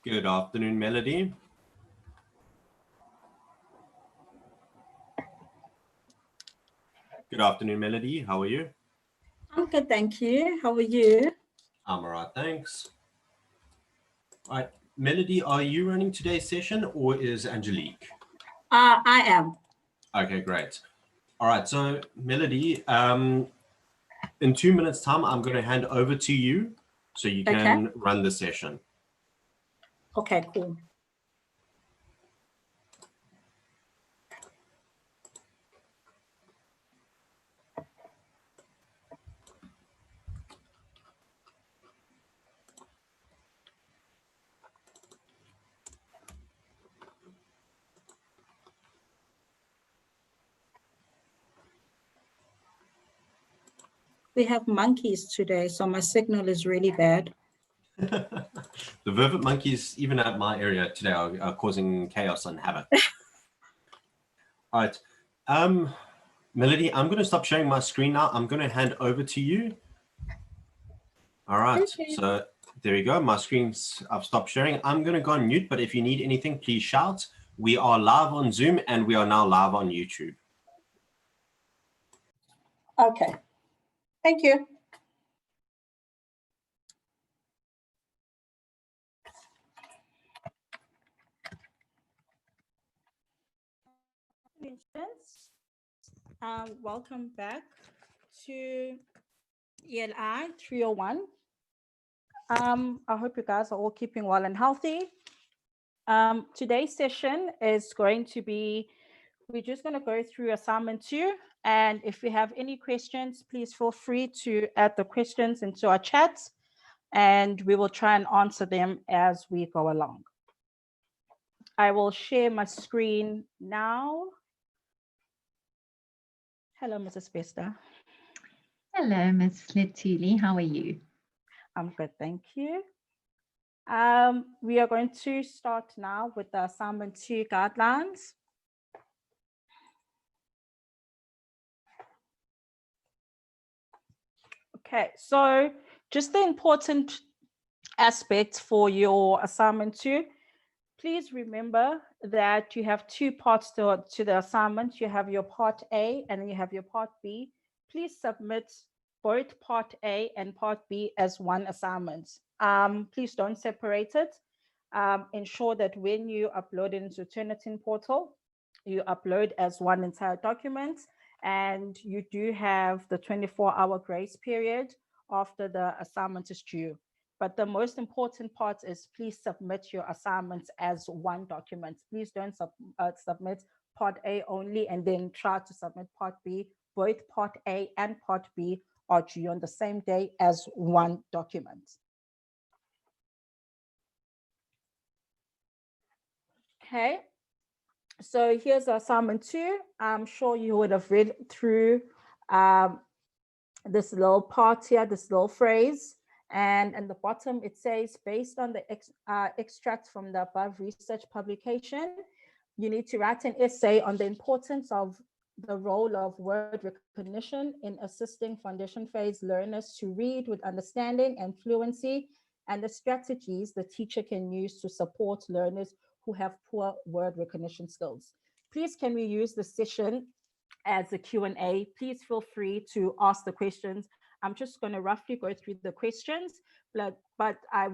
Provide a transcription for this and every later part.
Good afternoon, Melody. Good afternoon, Melody. How are you? I'm good, thank you. How are you? I'm all right, thanks. All right, Melody, are you running today's session or is Angelique? I am. Okay, great. All right, so Melody, in 2 minutes' time, I'm going to hand over to you so you can run the session. Okay, cool. We have monkeys today, so my signal is really bad. The vervet monkeys, even at my area today, are causing chaos and havoc. All right. Melody, I'm going to stop sharing my screen now. I'm going to hand over to you. All right. Okay. So there we go. My screen's, I've stopped sharing. I'm going to go on mute, but if you need anything, please shout. We are live on Zoom and we are now live on YouTube. Okay. Thank you. Welcome back to ELI301. I hope you guys are all keeping well and healthy. Today's session is going to be, we're just going to go through assignment 2. And if you have any questions, please feel free to add the questions into our chat and we will try and answer them as we go along. I will share my screen now. Hello, Mrs. Bester. Hello, Ms. Letuli. How are you? I'm good, thank you. We are going to start now with the assignment 2 guidelines. Okay, so just the important aspects for your assignment 2. Please remember that you have 2 parts to the assignment. You have your part A and then you have your part B. Please submit both part A and part B as one assignment. Please don't separate it. Ensure that when you upload it into Turnitin portal, you upload as one entire document, and you do have the 24-hour grace period after the assignment is due. But the most important part is please submit your assignments as one document. Please don't submit part A only and then try to submit part B. Both part A and part B are due on the same day as one document. Okay, so here's assignment 2. I'm sure you would have read through this little part here, this little phrase. And at the bottom, it says, based on the extract from the above research publication, you need to write an essay on the importance of the role of word recognition in assisting foundation phase learners to read with understanding and fluency, and the strategies the teacher can use to support learners who have poor word recognition skills. Please, can we use the session as a Q&A? Please feel free to ask the questions. I'm just going to roughly go through the questions, but I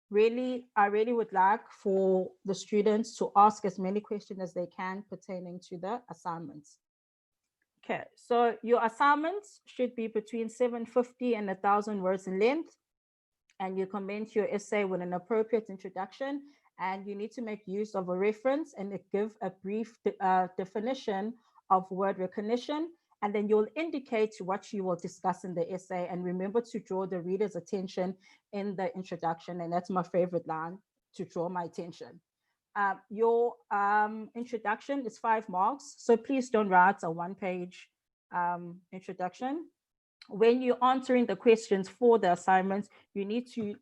really would like for the students to ask as many questions as they can pertaining to the assignments. Okay, so your assignments should be between 750 and 1,000 words in length, and you comment your essay with an appropriate introduction, and you need to make use of a reference and give a brief definition of word recognition, and then you'll indicate what you will discuss in the essay, and remember to draw the reader's attention in the introduction, and that's my favorite line, to draw my attention. Your introduction is 5 marks, so please don't write a 1-page introduction. When you're answering the questions for the assignments, you need to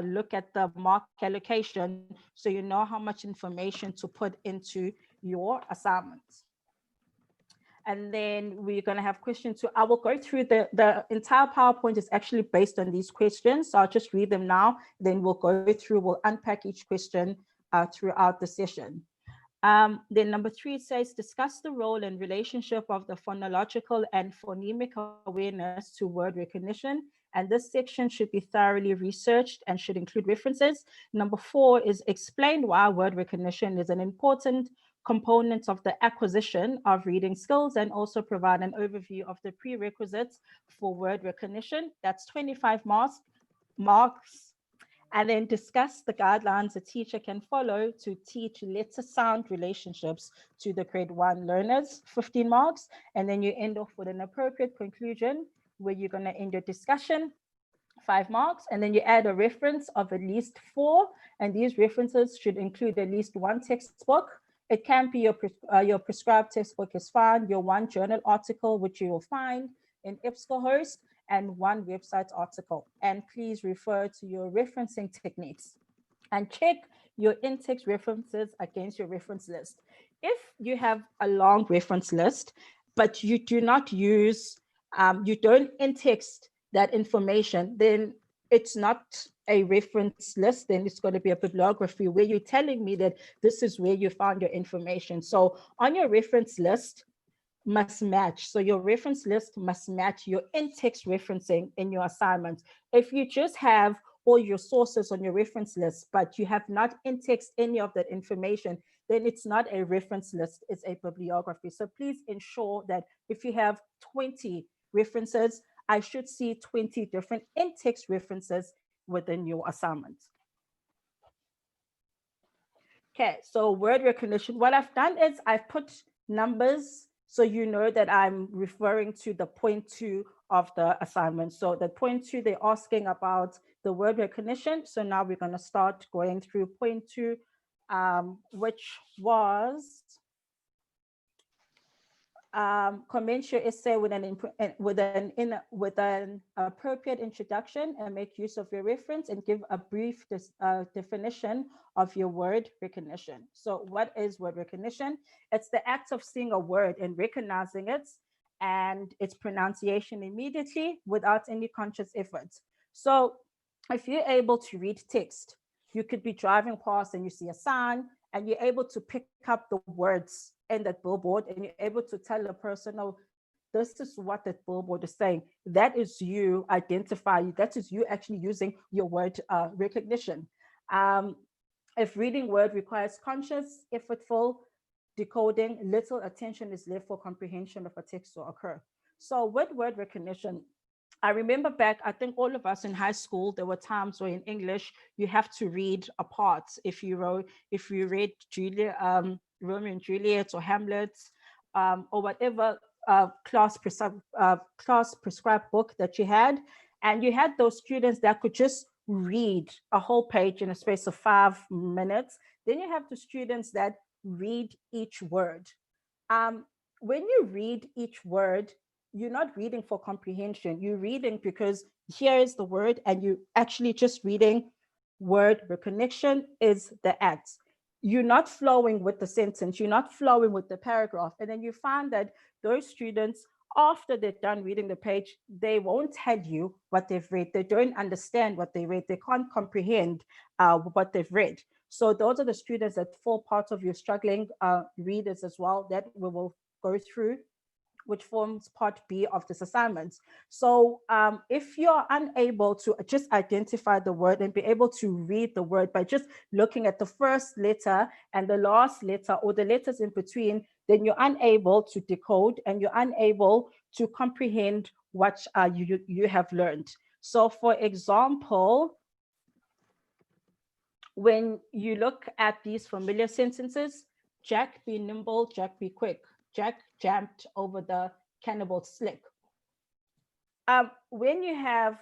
look at the mark allocation so you know how much information to put into your assignments. And then we're going to have question 2. I will go through the entire PowerPoint is actually based on these questions. So I'll just read them now. Then we'll go through, we'll unpack each question throughout the session. Then number 3 says, discuss the role and relationship of the phonological and phonemic awareness to word recognition. And this section should be thoroughly researched and should include references. Number 4 is explain why word recognition is an important component of the acquisition of reading skills, and also provide an overview of the prerequisites for word recognition. That's 25 marks. And then discuss the guidelines a teacher can follow to teach letter sound relationships to the grade 1 learners, 15 marks. And then you end off with an appropriate conclusion where you're going to end your discussion, 5 marks. And then you add a reference of at least 4. And these references should include at least 1 textbook. It can be your prescribed textbook is fine, your 1 journal article, which you will find in EBSCOhost, and 1 website article. And please refer to your referencing techniques and check your in-text references against your reference list. If you have a long reference list, but you do not use, you don't in-text that information, then it's not a reference list, then it's going to be a bibliography where you're telling me that this is where you found your information. So on your reference list must match. So your reference list must match your in-text referencing in your assignment. If you just have all your sources on your reference list, but you have not in-text any of that information, then it's not a reference list, it's a bibliography. So please ensure that if you have 20 references, I should see 20 different in-text references within your assignment. Okay, so word recognition. What I've done is I've put numbers so you know that I'm referring to the point 2 of the assignment. So the point 2, they're asking about the word recognition. So now we're going to start going through point 2, which was commence your essay with an appropriate introduction and make use of your reference and give a brief definition of your word recognition. So what is word recognition? It's the act of seeing a word and recognizing it and its pronunciation immediately without any conscious effort. So if you're able to read text, you could be driving past and you see a sign and you're able to pick up the words in that billboard and you're able to tell a person, oh, this is what that billboard is saying. That is you identify, that is you actually using your word recognition. If reading word requires conscious, effortful decoding, little attention is left for comprehension of a text to occur. So with word recognition, I remember back, I think all of us in high school, there were times where in English, you have to read a part. If you read Romeo and Juliet or Hamlet, or whatever class prescribed book that you had, and you had those students that could just read a whole page in a space of 5 minutes. Then you have the students that read each word. When you read each word, you're not reading for comprehension. You're reading because here is the word and you actually just reading. Word recognition is the act. You're not flowing with the sentence. You're not flowing with the paragraph. And then you find that those students, after they're done reading the page, they won't tell you what they've read. They don't understand what they read. They can't comprehend what they've read. So those are the students that fall part of your struggling readers as well that we will go through, which forms part B of this assignment. So if you're unable to just identify the word and be able to read the word by just looking at the first letter and the last letter or the letters in between, then you're unable to decode and you're unable to comprehend what you have learned. So for example, when you look at these familiar sentences, Jack be nimble, Jack be quick. Jack jumped over the cannibal slick. When you have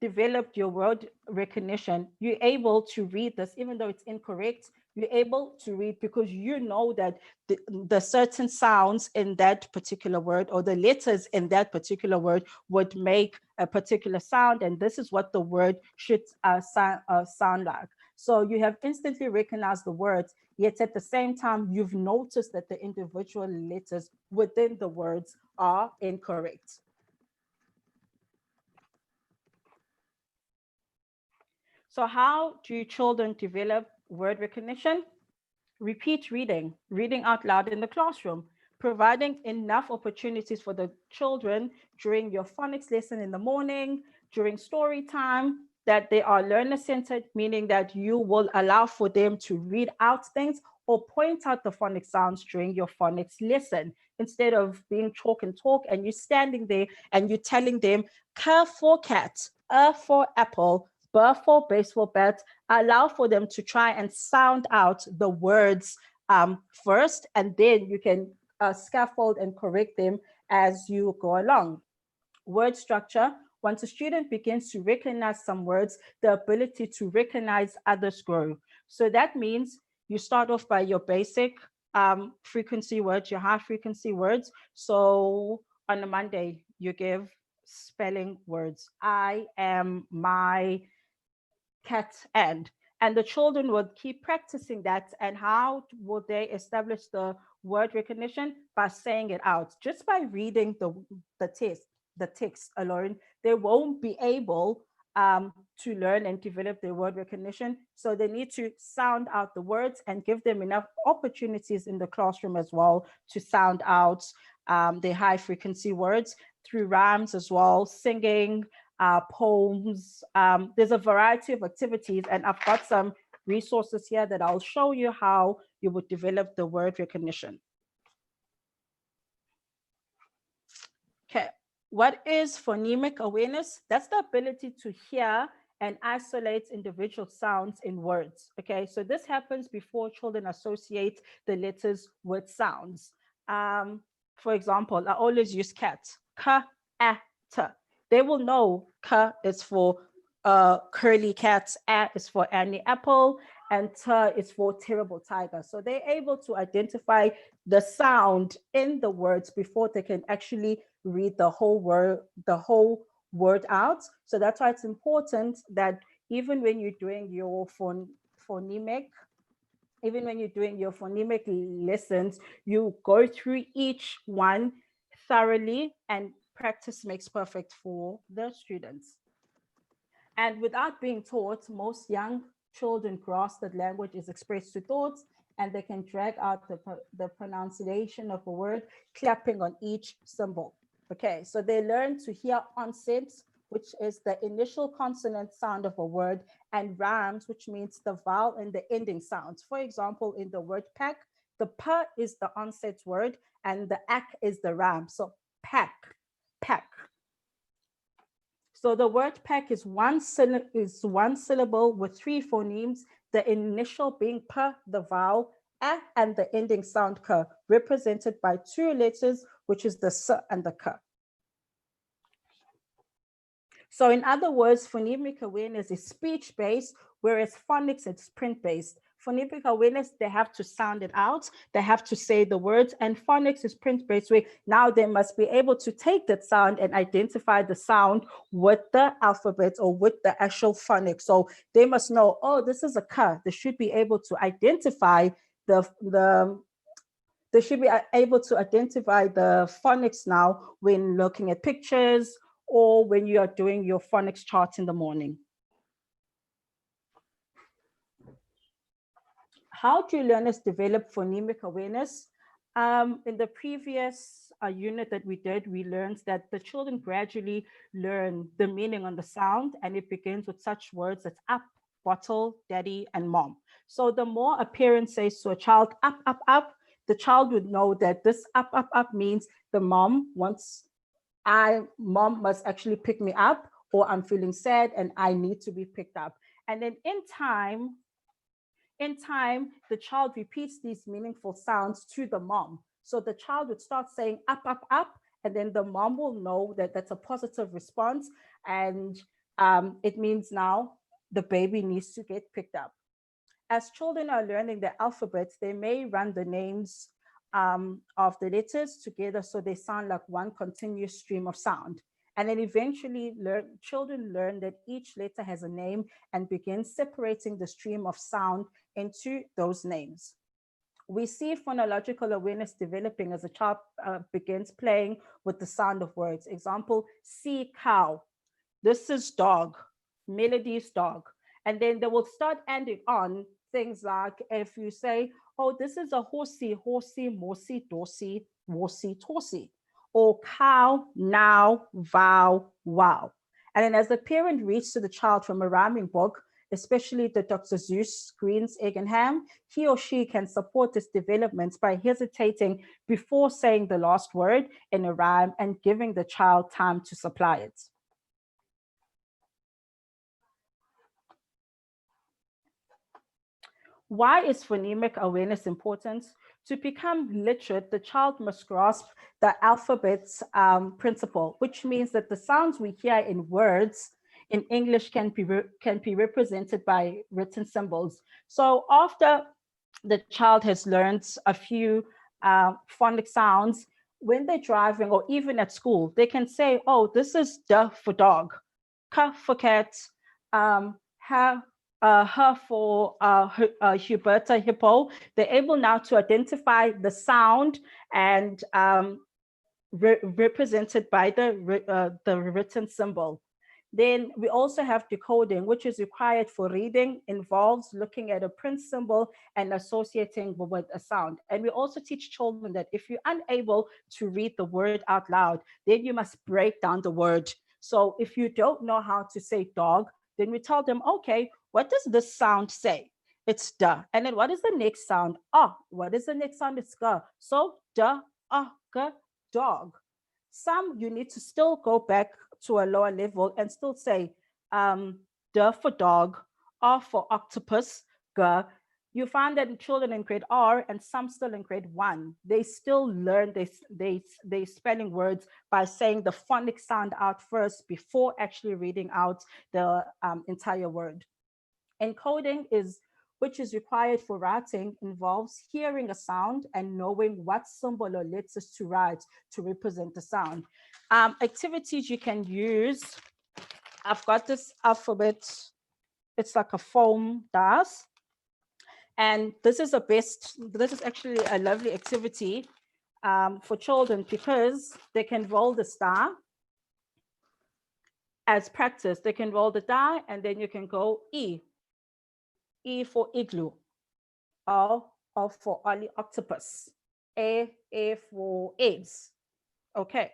developed your word recognition, you're able to read this, even though it's incorrect, you're able to read because you know that the certain sounds in that particular word or the letters in that particular word would make a particular sound, and this is what the word should sound like. So you have instantly recognized the words, yet at the same time, you've noticed that the individual letters within the words are incorrect. So how do children develop word recognition? Repeat reading, reading out loud in the classroom, providing enough opportunities for the children during your phonics lesson in the morning, during story time, that they are learner-centered, meaning that you will allow for them to read out things or point out the phonics sounds during your phonics lesson, instead of being chalk and talk and you standing there and you're telling them, K for cat, A for apple, B for baseball bat. Allow for them to try and sound out the words first, and then you can scaffold and correct them as you go along. Word structure. Once a student begins to recognize some words, the ability to recognize others grow. So that means you start off by your basic frequency words, your high frequency words. So on a Monday, you give spelling words. I am, my, cat, and the children would keep practicing that. And how would they establish the word recognition? By saying it out. Just by reading the text alone, they won't be able to learn and develop their word recognition. So they need to sound out the words and give them enough opportunities in the classroom as well to sound out their high frequency words through rhymes as well, singing, poems. There's a variety of activities, and I've got some resources here that I'll show you how you would develop the word recognition. Okay, what is phonemic awareness? That's the ability to hear and isolate individual sounds in words. Okay, so this happens before children associate the letters with sounds. For example, I always use cat, ka, a, t. They will know K is for curly cat, A is for Annie apple, and T is for terrible tiger. So they're able to identify the sound in the words before they can actually read the whole word out. So that's why it's important that even when you're doing your phonemic lessons, you go through each one thoroughly, and practice makes perfect for the students. And without being taught, most young children grasp that language is expressed through thoughts, and they can drag out the pronunciation of a word, clapping on each symbol. Okay, so they learn to hear onsets, which is the initial consonant sound of a word, and rhymes, which means the vowel and the ending sounds. For example, in the word pack, the P is the onset word and the ak is the rhyme. So pack, pack. So the word pack is one syllable with three phonemes, the initial being P, the vowel, A, and the ending sound K, represented by two letters, which is the S and the K. So in other words, phonemic awareness is speech-based, whereas phonics is print-based. Phonemic awareness, they have to sound it out, they have to say the words, and phonics is print-based, where now they must be able to take that sound and identify the sound with the alphabet or with the actual phonics. So they must know, oh, this is a K. They should be able to identify the phonics now when looking at pictures, or when you are doing your phonics chart in the morning. How do learners develop phonemic awareness? In the previous unit that we did, we learned that the children gradually learn the meaning on the sound, and it begins with such words as up, bottle, daddy, and mom. So the more a parent says to a child, up, up, up, the child would know that this up, up, up means the mom must actually pick me up, or I'm feeling sad and I need to be picked up. And then in time, the child repeats these meaningful sounds to the mom. So the child would start saying up, up, up, and then the mom will know that that's a positive response. And it means now the baby needs to get picked up. As children are learning the alphabet, they may run the names of the letters together so they sound like one continuous stream of sound. And then eventually children learn that each letter has a name and begin separating the stream of sound into those names. We see phonological awareness developing as a child begins playing with the sound of words. Example, see cow. This is dog. Melody's dog. And then they will start adding on things like if you say, oh, this is a horsey, horsey, morsey, dorsey, worsey, torsey. Or cow, now, vow, wow. And then as the parent reads to the child from a rhyming book, especially the Dr. Seuss, Green's Egg and Ham, he or she can support this development by hesitating before saying the last word in a rhyme and giving the child time to supply it. Why is phonemic awareness important? To become literate, the child must grasp the alphabet's principle, which means that the sounds we hear in words in English can be represented by written symbols. So after the child has learned a few phonic sounds, when they're driving or even at school, they can say, oh, this is D for dog, K for cat, her for Huberta hippo. They're able now to identify the sound and represented by the written symbol. Then we also have decoding, which is required for reading, involves looking at a print symbol and associating with a sound. And we also teach children that if you're unable to read the word out loud, then you must break down the word. So if you don't know how to say dog, then we tell them, okay, what does this sound say? It's da. And then what is the next sound? Ah. What is the next sound? It's ga. So da, ah, ga, dog. Some you need to still go back to a lower level and still say D for dog, R for octopus, G. You find that in children in grade R and some still in grade 1, they still learn they spelling words by saying the phonic sound out first before actually reading out the entire word. Encoding which is required for writing, involves hearing a sound and knowing what symbol or letters to write to represent the sound. Activities you can use. I've got this alphabet. It's like a foam dust. And this is actually a lovely activity for children because they can roll the star as practice. They can roll the die and then you can go E. E for igloo, O for Ollie octopus, A for eggs. Okay.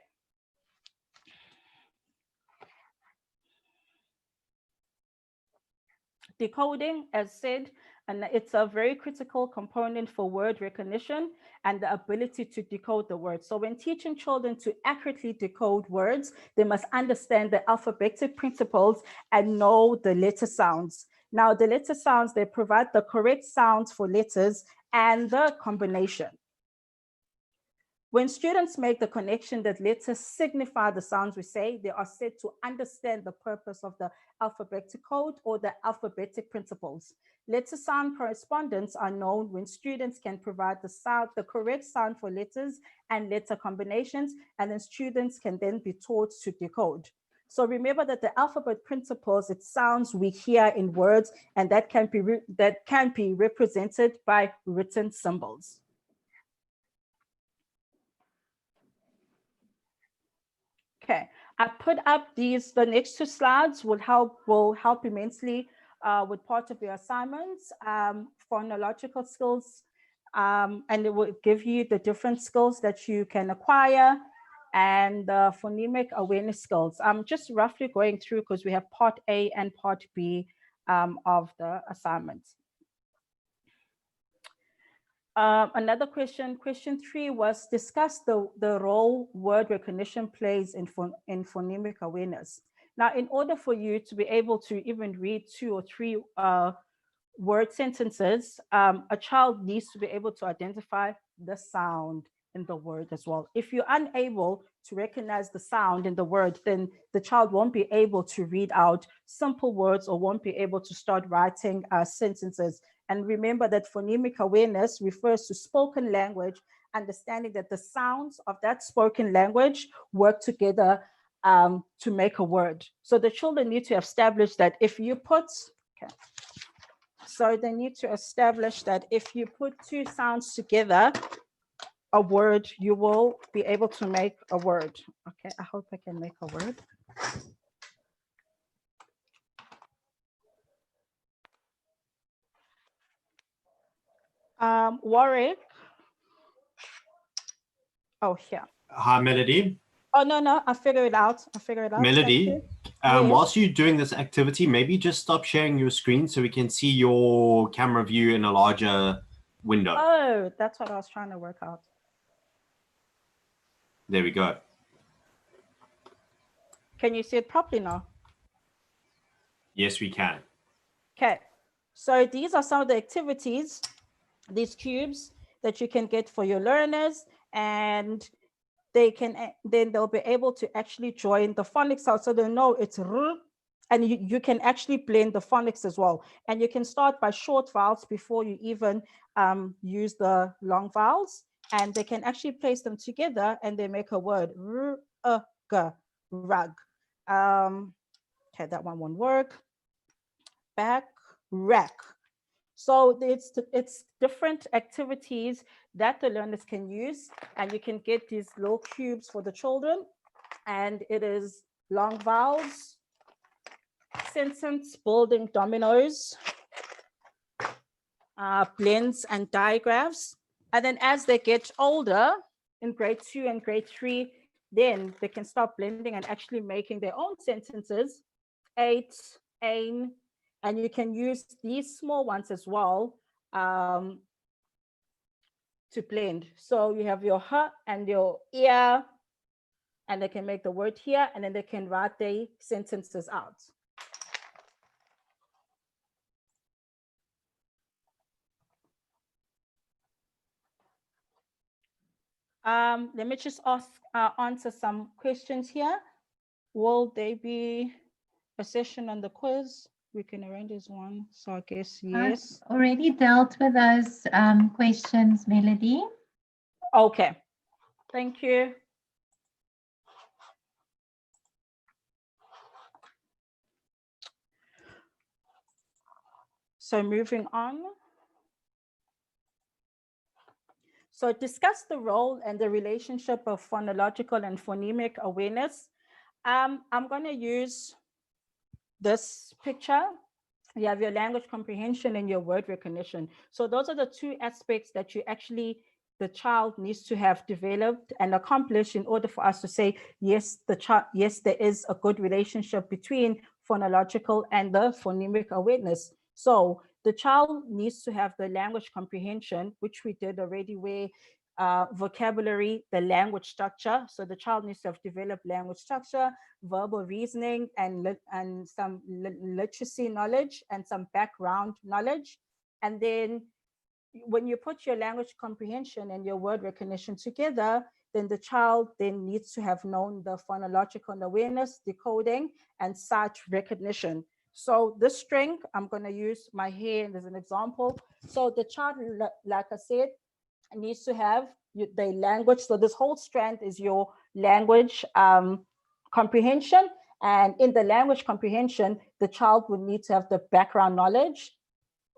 Decoding, as said, and it's a very critical component for word recognition and the ability to decode the words. So when teaching children to accurately decode words, they must understand the alphabetic principles and know the letter sounds. Now, the letter sounds, they provide the correct sounds for letters and the combination. When students make the connection that letters signify the sounds we say, they are said to understand the purpose of the alphabetic code or the alphabetic principles. Letter sound correspondence are known when students can provide the correct sound for letters and letter combinations, and then students can then be taught to decode. So remember that the alphabet principles, it sounds we hear in words, and that can be represented by written symbols. Okay, I put up the next two slides will help immensely with part of your assignments, phonological skills, and it will give you the different skills that you can acquire and phonemic awareness skills. I'm just roughly going through because we have part A and part B of the assignment. Another question 3 was discuss the role word recognition plays in phonemic awareness. Now, in order for you to be able to even read 2 or 3 word sentences, a child needs to be able to identify the sound in the word as well. If you're unable to recognize the sound in the word, then the child won't be able to read out simple words or won't be able to start writing sentences. And remember that phonemic awareness refers to spoken language, understanding that the sounds of that spoken language work together to make a word. So the children need to establish that if you put, okay, so they need to establish that if you put two sounds together, a word, you will be able to make a word. Okay, I hope I can make a word. Warwick. Oh, here. Hi, Melody. Oh, no, I figure it out. I figure it out. Melody, Yes. whilst you're doing this activity, maybe just stop sharing your screen so we can see your camera view in a larger window. Oh, that's what I was trying to work out. There we go. Can you see it properly now? Yes, we can. Okay, so these are some of the activities, these cubes that you can get for your learners, and they can then they'll be able to actually join the phonics out, so they know it's r, and you can actually blend the phonics as well. And you can start by short vowels before you even use the long vowels, and they can actually place them together and they make a word. R, g, rug. Okay, that one won't work. Back, rack. So it's different activities that the learners can use, and you can get these little cubes for the children, and it is long vowels, sentence building dominoes, blends and digraphs. And then as they get older in grade 2 and grade 3, then they can start blending and actually making their own sentences, eight, ain, and you can use these small ones as well to blend. So you have your h and your ear, and they can make the word here, and then they can write their sentences out. Let me just answer some questions here. Will there be a session on the quiz? We can arrange this one. So I guess yes. I've already dealt with those questions, Melody. Okay, thank you. So moving on. So discuss the role and the relationship of phonological and phonemic awareness. I'm going to use this picture. You have your language comprehension and your word recognition. So those are the two aspects that the child needs to have developed and accomplished in order for us to say, yes, yes, there is a good relationship between phonological and the phonemic awareness. So the child needs to have the language comprehension, which we did already, where vocabulary, the language structure. So the child needs to have developed language structure, verbal reasoning, and some literacy knowledge and some background knowledge. And then when you put your language comprehension and your word recognition together, then the child then needs to have known the phonological awareness, decoding, and sight recognition. So this string, I'm going to use my hair as an example. So the child, like I said, needs to have the language. So this whole strand is your language comprehension. And in the language comprehension, the child would need to have the background knowledge,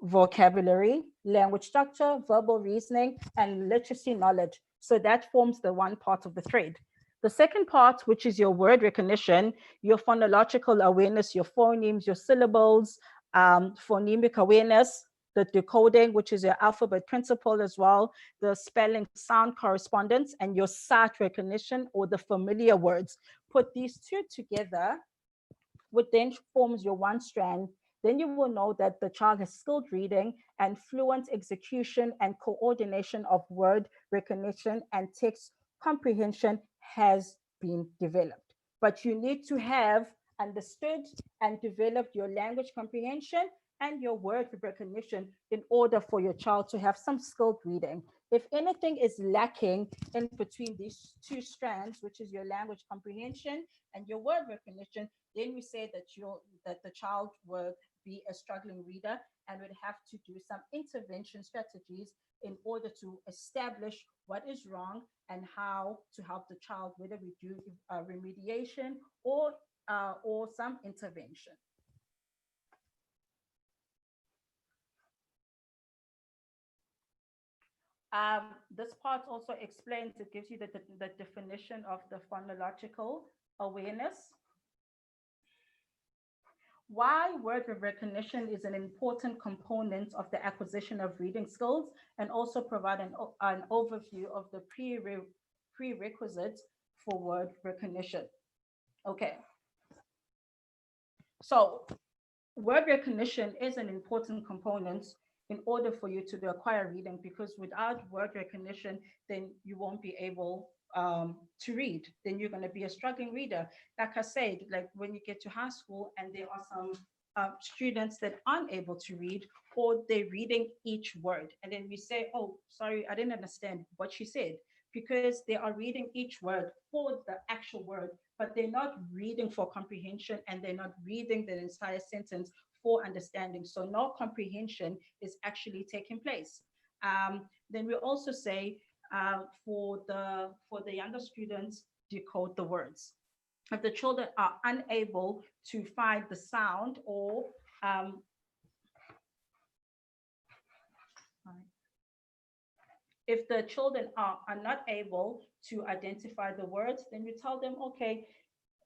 vocabulary, language structure, verbal reasoning, and literacy knowledge. So that forms the one part of the thread. The second part, which is your word recognition, your phonological awareness, your phonemes, your syllables, phonemic awareness, the decoding, which is your alphabet principle as well, the spelling sound correspondence, and your sight recognition, or the familiar words. Put these two together, which then forms your one strand. Then you will know that the child has skilled reading and fluent execution and coordination of word recognition and text comprehension has been developed. But you need to have understood and developed your language comprehension and your word recognition in order for your child to have some skilled reading. If anything is lacking in between these two strands, which is your language comprehension and your word recognition, then we say that the child will be a struggling reader and would have to do some intervention strategies in order to establish what is wrong and how to help the child, whether we do remediation or some intervention. This part also explains, it gives you the definition of the phonological awareness. Why word recognition is an important component of the acquisition of reading skills, and also provide an overview of the prerequisites for word recognition. Okay. So word recognition is an important component in order for you to acquire reading, because without word recognition, then you won't be able to read. Then you're going to be a struggling reader. Like I said, like when you get to high school and there are some students that aren't able to read, or they're reading each word, and then we say, oh, sorry, I didn't understand what she said, because they are reading each word for the actual word, but they're not reading for comprehension, and they're not reading the entire sentence for understanding. So no comprehension is actually taking place. Then we also say for the younger students, decode the words. If the children are unable to find the sound, or if the children are not able to identify the words, then we tell them, okay,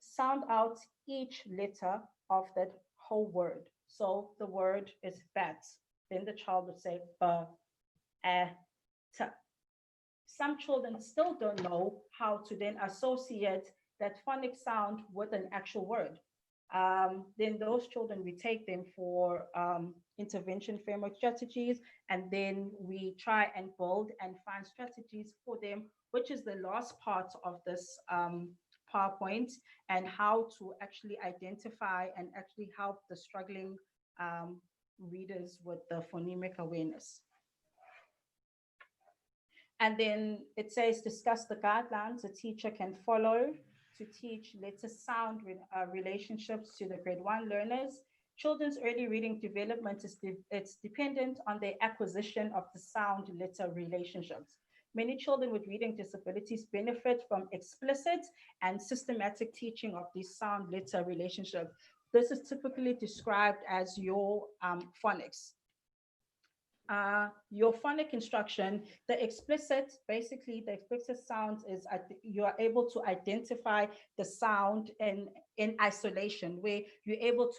sound out each letter of that whole word. So the word is bat. Then the child would say ba, t. Some children still don't know how to then associate that phonic sound with an actual word. Then those children, we take them for intervention framework strategies, and then we try and build and find strategies for them, which is the last part of this PowerPoint, and how to actually identify and actually help the struggling readers with the phonemic awareness. And then it says, discuss the guidelines a teacher can follow to teach letter sound relationships to the grade 1 learners. Children's early reading development it's dependent on their acquisition of the sound letter relationships. Many children with reading disabilities benefit from explicit and systematic teaching of these sound letter relationships. This is typically described as your phonics. Your phonic instruction, basically the explicit sounds is you are able to identify the sound in isolation, where you're able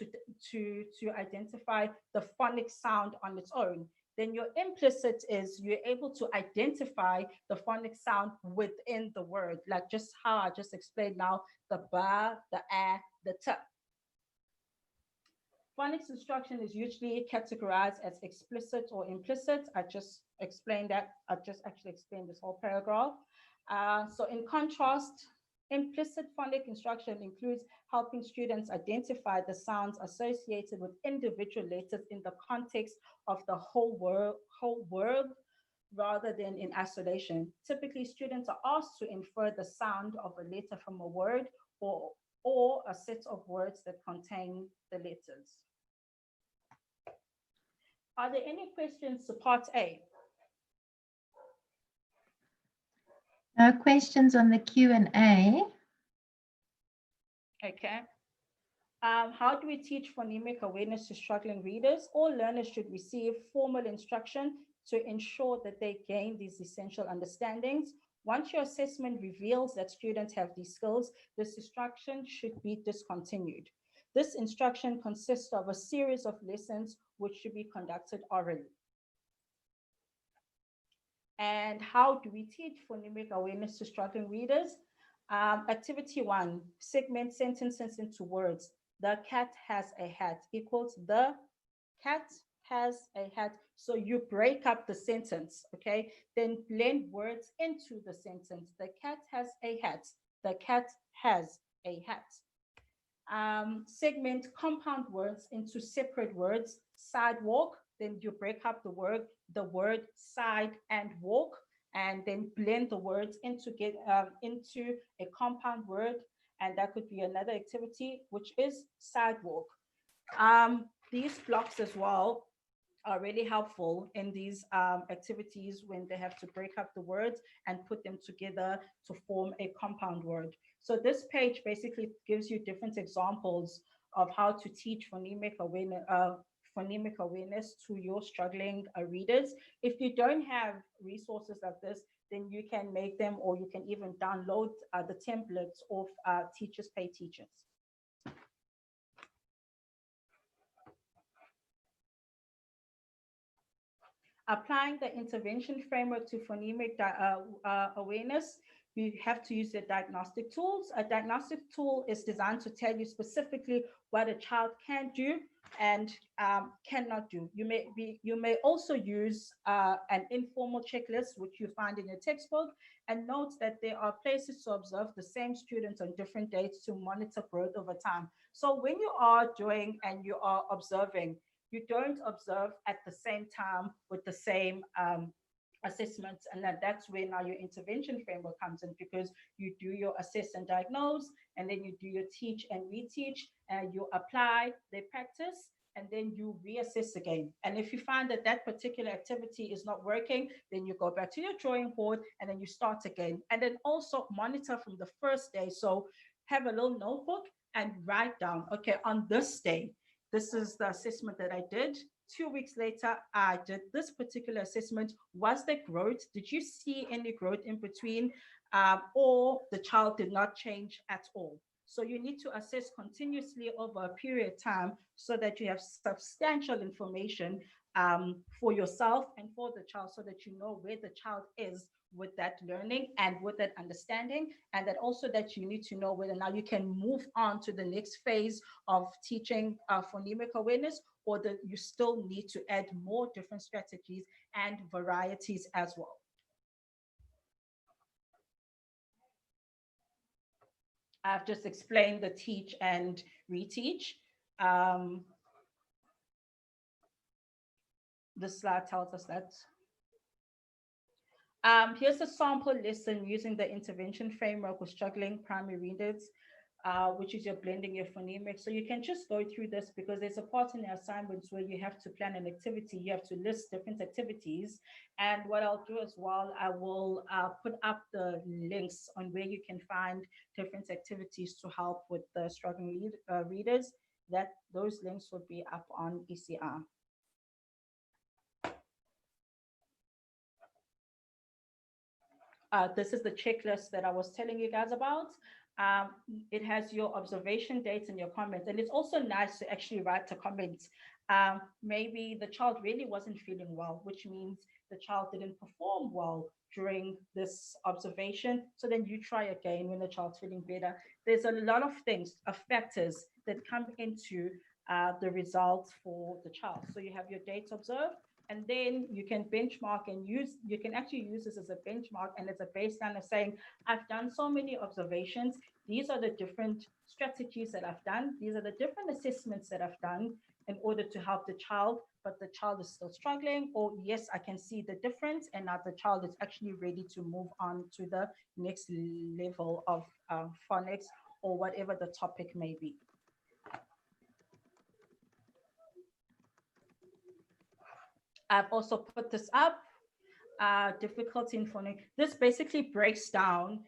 to identify the phonic sound on its own. Then your implicit is you're able to identify the phonic sound within the word, like just how I just explained now, the ba, the a, the t. Phonics instruction is usually categorized as explicit or implicit. I just explained that. I just actually explained this whole paragraph. So in contrast, implicit phonic instruction includes helping students identify the sounds associated with individual letters in the context of the whole word rather than in isolation. Typically, students are asked to infer the sound of a letter from a word or a set of words that contain the letters. Are there any questions to part A? No questions on the Q&A. Okay. How do we teach phonemic awareness to struggling readers? All learners should receive formal instruction to ensure that they gain these essential understandings. Once your assessment reveals that students have these skills, this instruction should be discontinued. This instruction consists of a series of lessons which should be conducted orally. And how do we teach phonemic awareness to struggling readers? Activity 1, segment sentences into words. The cat has a hat equals the cat has a hat. So you break up the sentence, okay? Then blend words into the sentence. The cat has a hat. The cat has a hat. Segment compound words into separate words. Sidewalk, then you break up the word side and walk, and then blend the words into a compound word, and that could be another activity, which is sidewalk. these blocks as well are really helpful in these activities when they have to break up the words and put them together to form a compound word. So this page basically gives you different examples of how to teach phonemic awareness to your struggling readers. If you don't have resources like this, then you can make them, or you can even download the templates of Teachers Pay Teachers. Applying the intervention framework to phonemic awareness, you have to use the diagnostic tools. A diagnostic tool is designed to tell you specifically what a child can do and cannot do. You may also use an informal checklist, which you find in your textbook, and note that there are places to observe the same students on different dates to monitor growth over time. So when you are doing and you are observing, you don't observe at the same time with the same assessments, and that's where now your intervention framework comes in, because you do your assess and diagnose, and then you do your teach and reteach, and you apply the practice, and then you reassess again. And if you find that that particular activity is not working, then you go back to your drawing board and then you start again. And then also monitor from the first day. So have a little notebook and write down, okay, on this day, this is the assessment that I did. 2 weeks later, I did this particular assessment. Was there growth? Did you see any growth in between? Or the child did not change at all? So you need to assess continuously over a period of time so that you have substantial information for yourself and for the child, so that you know where the child is with that learning and with that understanding, and that also that you need to know whether now you can move on to the next phase of teaching phonemic awareness, or that you still need to add more different strategies and varieties as well. I've just explained the teach and reteach. This slide tells us that. Here's a sample lesson using the intervention framework with struggling primary readers, which is your blending your phonemics. So you can just go through this, because there's a part in the assignments where you have to plan an activity. You have to list different activities. And what I'll do as well, I will put up the links on where you can find different activities to help with the struggling readers. Those links will be up on ECR. This is the checklist that I was telling you guys about. It has your observation dates and your comments. And it's also nice to actually write the comments. Maybe the child really wasn't feeling well, which means the child didn't perform well during this observation. So then you try again when the child's feeling better. There's a lot of things, factors that come into the results for the child. So you have your dates observed, and then you can benchmark and you can actually use this as a benchmark and as a baseline of saying, I've done so many observations. These are the different strategies that I've done. These are the different assessments that I've done in order to help the child, but the child is still struggling. Or yes, I can see the difference, and now the child is actually ready to move on to the next level of phonics or whatever the topic may be. I've also put this up, difficulty in phonics. This basically breaks down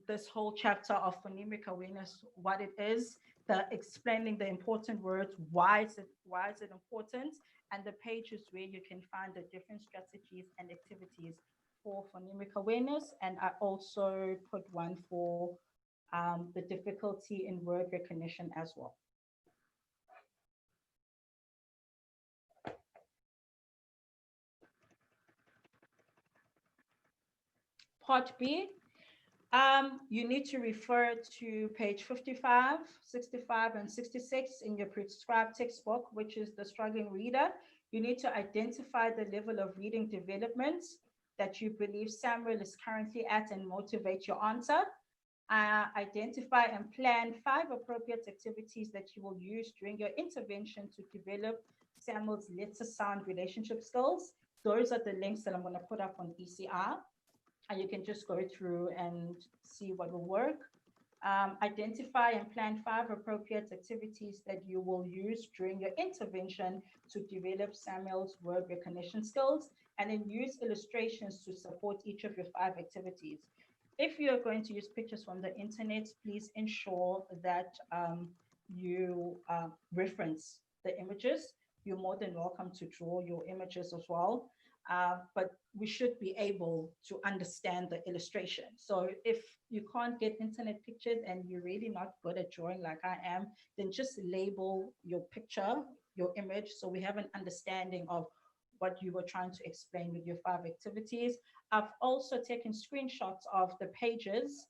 this whole chapter of phonemic awareness, what it is, explaining the important words, why is it important, and the pages where you can find the different strategies and activities for phonemic awareness. And I also put one for the difficulty in word recognition as well. Part B, you need to refer to page 55, 65, and 66 in your prescribed textbook, which is the struggling reader. You need to identify the level of reading development that you believe Samuel is currently at and motivate your answer. Identify and plan 5 appropriate activities that you will use during your intervention to develop Samuel's letter sound relationship skills. Those are the links that I'm going to put up on ECR. And you can just go through and see what will work. Identify and plan 5 appropriate activities that you will use during your intervention to develop Samuel's word recognition skills, and then use illustrations to support each of your 5 activities. If you're going to use pictures from the internet, please ensure that you reference the images. You're more than welcome to draw your images as well. But we should be able to understand the illustration. So if you can't get internet pictures and you're really not good at drawing like I am, then just label your picture, your image, so we have an understanding of what you were trying to explain with your 5 activities. I've also taken screenshots of the pages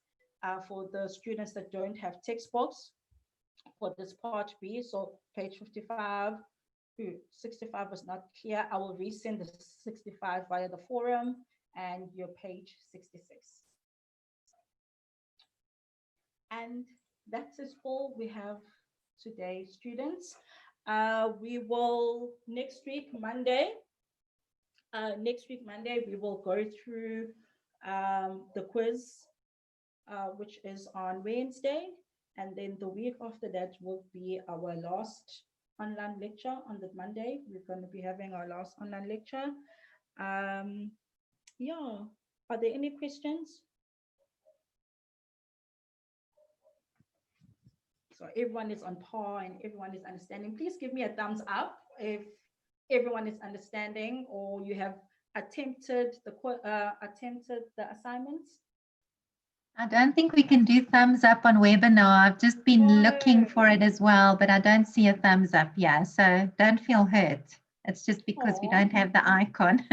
for the students that don't have textbooks for this part B. So page 55, 65 was not clear. I will resend the 65 via the forum and your page 66. And that is all we have today, students. We will next week, Monday, we will go through the quiz, which is on Wednesday. And then the week after that will be our last online lecture on the Monday. We're going to be having our last online lecture. Yeah, are there any questions? So everyone is on par and everyone is understanding. Please give me a thumbs up if everyone is understanding or you have attempted the assignments. I don't think we can do thumbs up on webinar. I've just been looking for it as well, but I don't see a thumbs up. Yeah, so don't feel hurt. It's just because we don't have the icon.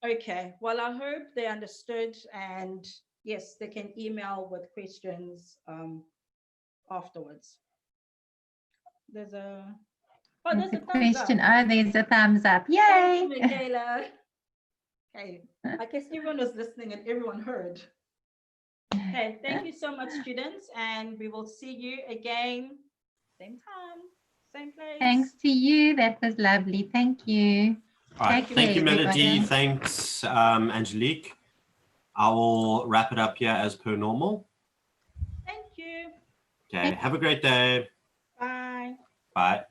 Okay, well, I hope they understood, and yes, they can email with questions afterwards. There's a question. Oh, there's a thumbs up. Yay! Thank you, Michaela. Okay, I guess everyone was listening and everyone heard. Okay, thank you so much, students, and we will see you again, same time, same place. Thanks to you. That was lovely. Thank you. All right, thank you, Melody. Thanks, Angelique. I will wrap it up here as per normal. Thank you. Okay, have a great day. Bye. Bye.